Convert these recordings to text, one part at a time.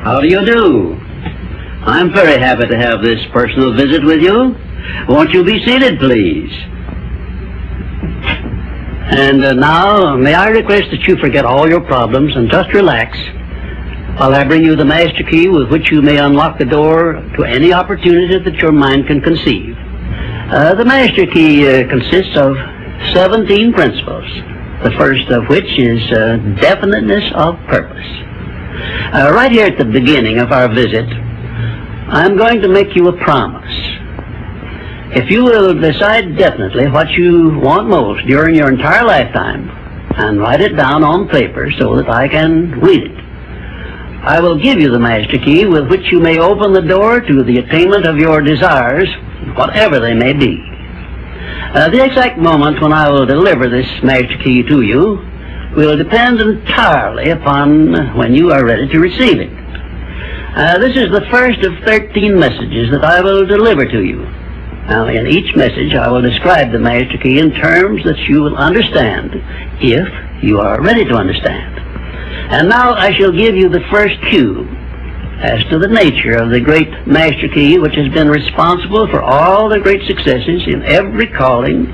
How do you do? I'm very happy to have this personal visit with you. Won't you be seated, please? And now, may I request that you forget all your problems and just relax while I bring you the master key with which you may unlock the door to any opportunity that your mind can conceive. The master key consists of 17 principles, the first of which is definiteness of purpose. Right here at the beginning of our visit, I'm going to make you a promise. If you will decide definitely what you want most during your entire lifetime and write it down on paper so that I can read it, I will give you the master key with which you may open the door to the attainment of your desires, whatever they may be. The exact moment when I will deliver this master key to you will depend entirely upon when you are ready to receive it. This is the first of 13 messages that I will deliver to you. Now, in each message, I will describe the master key in terms that you will understand, if you are ready to understand. And now I shall give you the first cue as to the nature of the great master key which has been responsible for all the great successes in every calling,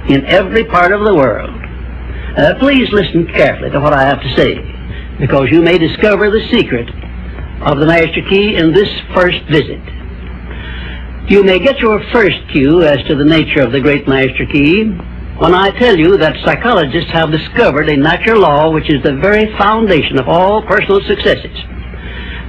in every part of the world. Please listen carefully to what I have to say, because you may discover the secret of the master key in this first visit. You may get your first cue as to the nature of the great master key when I tell you that psychologists have discovered a natural law which is the very foundation of all personal successes.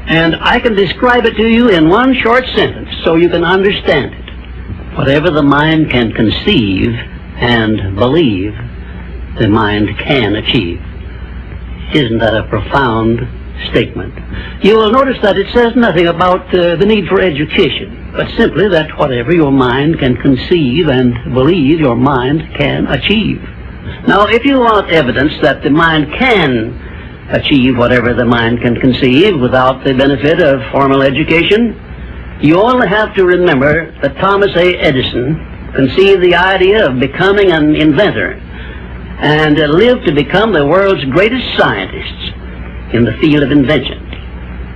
And I can describe it to you in one short sentence so you can understand it. Whatever the mind can conceive and believe, the mind can achieve. Isn't that a profound statement? You will notice that it says nothing about the need for education, but simply that whatever your mind can conceive and believe, your mind can achieve. Now, if you want evidence that the mind can achieve whatever the mind can conceive without the benefit of formal education, you only have to remember that Thomas A. Edison conceived the idea of becoming an inventor and lived to become the world's greatest scientist in the field of invention,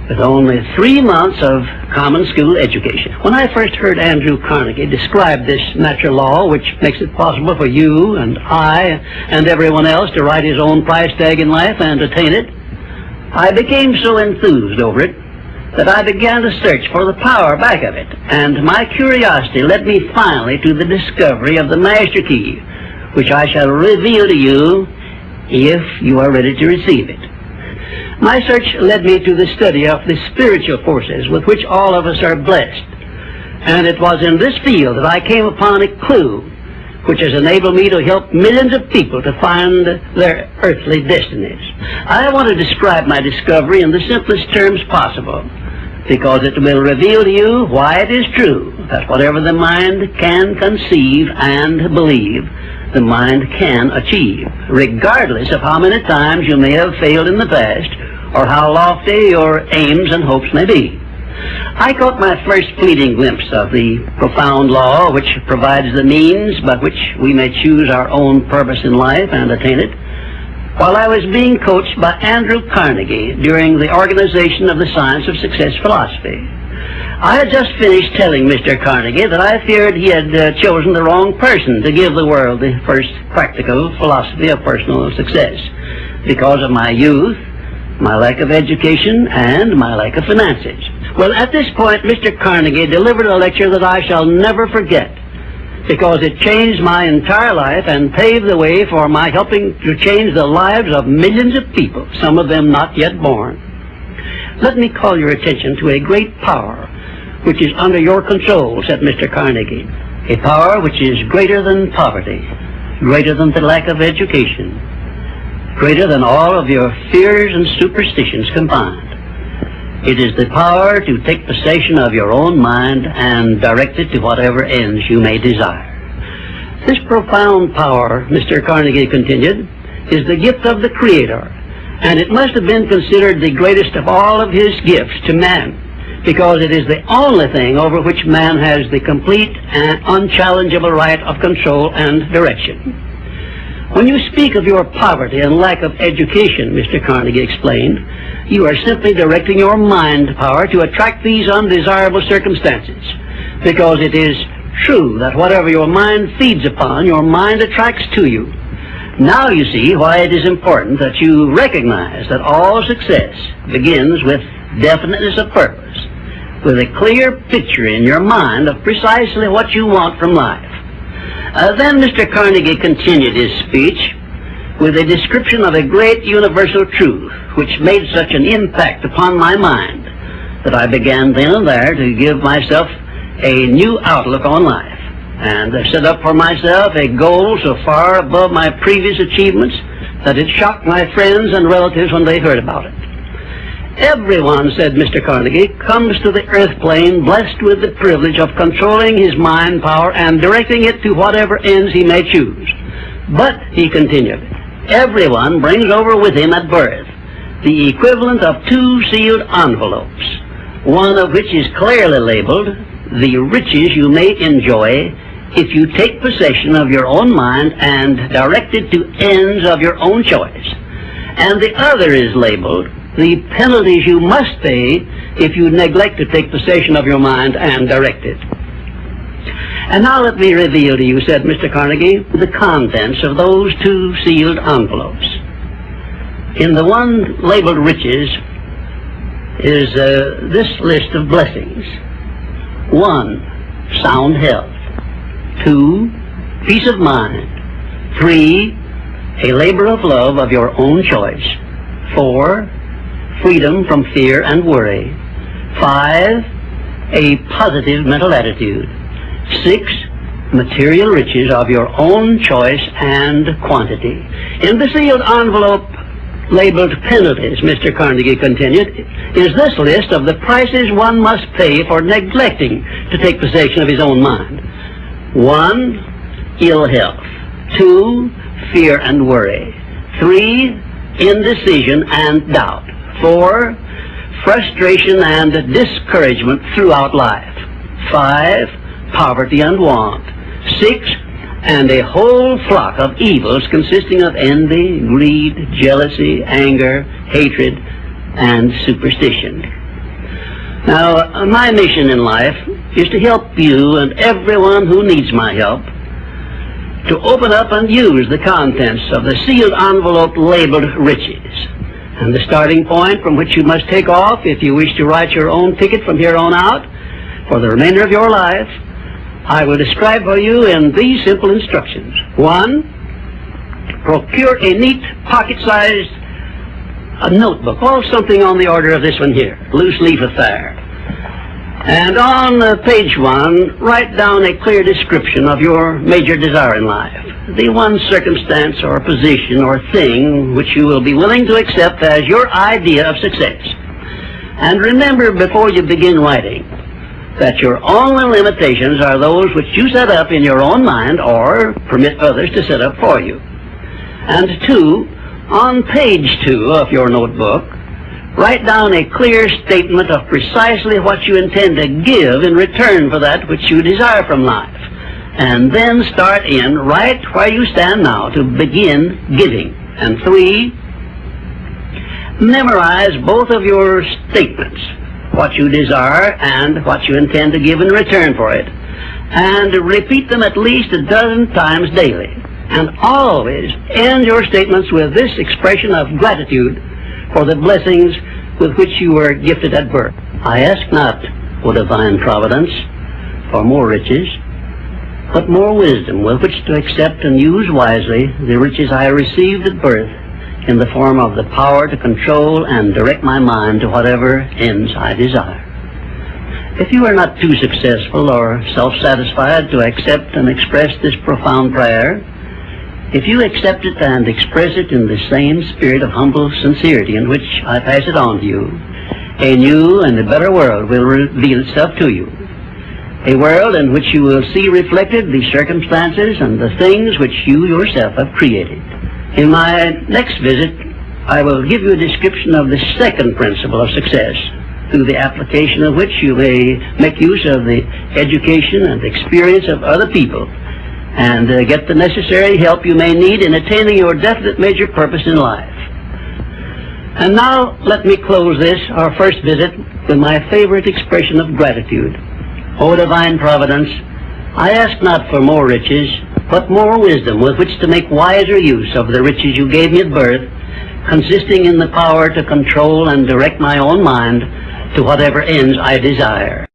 with only 3 months of common school education. When I first heard Andrew Carnegie describe this natural law, which makes it possible for you and I and everyone else to write his own price tag in life and attain it, I became so enthused over it that I began to search for the power back of it, and my curiosity led me finally to the discovery of the master key, which I shall reveal to you if you are ready to receive it. My search led me to the study of the spiritual forces with which all of us are blessed. And it was in this field that I came upon a clue which has enabled me to help millions of people to find their earthly destinies. I want to describe my discovery in the simplest terms possible, because it will reveal to you why it is true that whatever the mind can conceive and believe, the mind can achieve, regardless of how many times you may have failed in the past or how lofty your aims and hopes may be. I caught my first fleeting glimpse of the profound law which provides the means by which we may choose our own purpose in life and attain it, while I was being coached by Andrew Carnegie during the organization of the Science of Success philosophy. I had just finished telling Mr. Carnegie that I feared he had chosen the wrong person to give the world the first practical philosophy of personal success because of my youth, my lack of education, and my lack of finances. Well, at this point, Mr. Carnegie delivered a lecture that I shall never forget, because it changed my entire life and paved the way for my helping to change the lives of millions of people, some of them not yet born. Let me call your attention to a great power which is under your control, said Mr. Carnegie, a power which is greater than poverty, greater than the lack of education, greater than all of your fears and superstitions combined. It is the power to take possession of your own mind and direct it to whatever ends you may desire. This profound power, Mr. Carnegie continued, is the gift of the Creator, and it must have been considered the greatest of all of His gifts to man, because it is the only thing over which man has the complete and unchallengeable right of control and direction. When you speak of your poverty and lack of education, Mr. Carnegie explained, you are simply directing your mind power to attract these undesirable circumstances, because it is true that whatever your mind feeds upon, your mind attracts to you. Now you see why it is important that you recognize that all success begins with definiteness of purpose, with a clear picture in your mind of precisely what you want from life. Then Mr. Carnegie continued his speech with a description of a great universal truth which made such an impact upon my mind that I began then and there to give myself a new outlook on life, and I set up for myself a goal so far above my previous achievements that it shocked my friends and relatives when they heard about it. Everyone, said Mr. Carnegie, comes to the earth plane blessed with the privilege of controlling his mind power and directing it to whatever ends he may choose. But, he continued, everyone brings over with him at birth the equivalent of 2 sealed envelopes, one of which is clearly labeled, the riches you may enjoy if you take possession of your own mind and direct it to ends of your own choice. And the other is labeled, the penalties you must pay if you neglect to take possession of your mind and direct it. And now let me reveal to you, said Mr. Carnegie, the contents of those 2 sealed envelopes. In the one labeled riches is this list of blessings. 1, sound health. 2, peace of mind. 3, a labor of love of your own choice. 4, freedom from fear and worry. 5, a positive mental attitude. 6, material riches of your own choice and quantity. In the sealed envelope labeled penalties, Mr. Carnegie continued, is this list of the prices one must pay for neglecting to take possession of his own mind. 1, ill health. 2, fear and worry. 3, indecision and doubt. 4, frustration and discouragement throughout life. 5, poverty and want. 6, and a whole flock of evils consisting of envy, greed, jealousy, anger, hatred, and superstition. Now, my mission in life is to help you and everyone who needs my help to open up and use the contents of the sealed envelope labeled riches. And the starting point from which you must take off if you wish to write your own ticket from here on out for the remainder of your life, I will describe for you in these simple instructions. 1, procure a neat pocket-sized notebook, or something on the order of this one here, loose leaf affair. And on page 1, write down a clear description of your major desire in life, the one circumstance or position or thing which you will be willing to accept as your idea of success. And remember before you begin writing that your only limitations are those which you set up in your own mind or permit others to set up for you. And 2, on page 2 of your notebook, write down a clear statement of precisely what you intend to give in return for that which you desire from life. And then start in right where you stand now to begin giving. And 3, memorize both of your statements, what you desire and what you intend to give in return for it, and repeat them at least a dozen times daily. And always end your statements with this expression of gratitude for the blessings with which you were gifted at birth. I ask not, O divine providence, for more riches, but more wisdom with which to accept and use wisely the riches I received at birth in the form of the power to control and direct my mind to whatever ends I desire. If you are not too successful or self-satisfied to accept and express this profound prayer, if you accept it and express it in the same spirit of humble sincerity in which I pass it on to you, a new and a better world will reveal itself to you. A world in which you will see reflected the circumstances and the things which you yourself have created. In my next visit, I will give you a description of the second principle of success, through the application of which you may make use of the education and experience of other people, and get the necessary help you may need in attaining your definite major purpose in life. And now let me close this, our first visit, with my favorite expression of gratitude. O divine providence, I ask not for more riches, but more wisdom with which to make wiser use of the riches you gave me at birth, consisting in the power to control and direct my own mind to whatever ends I desire.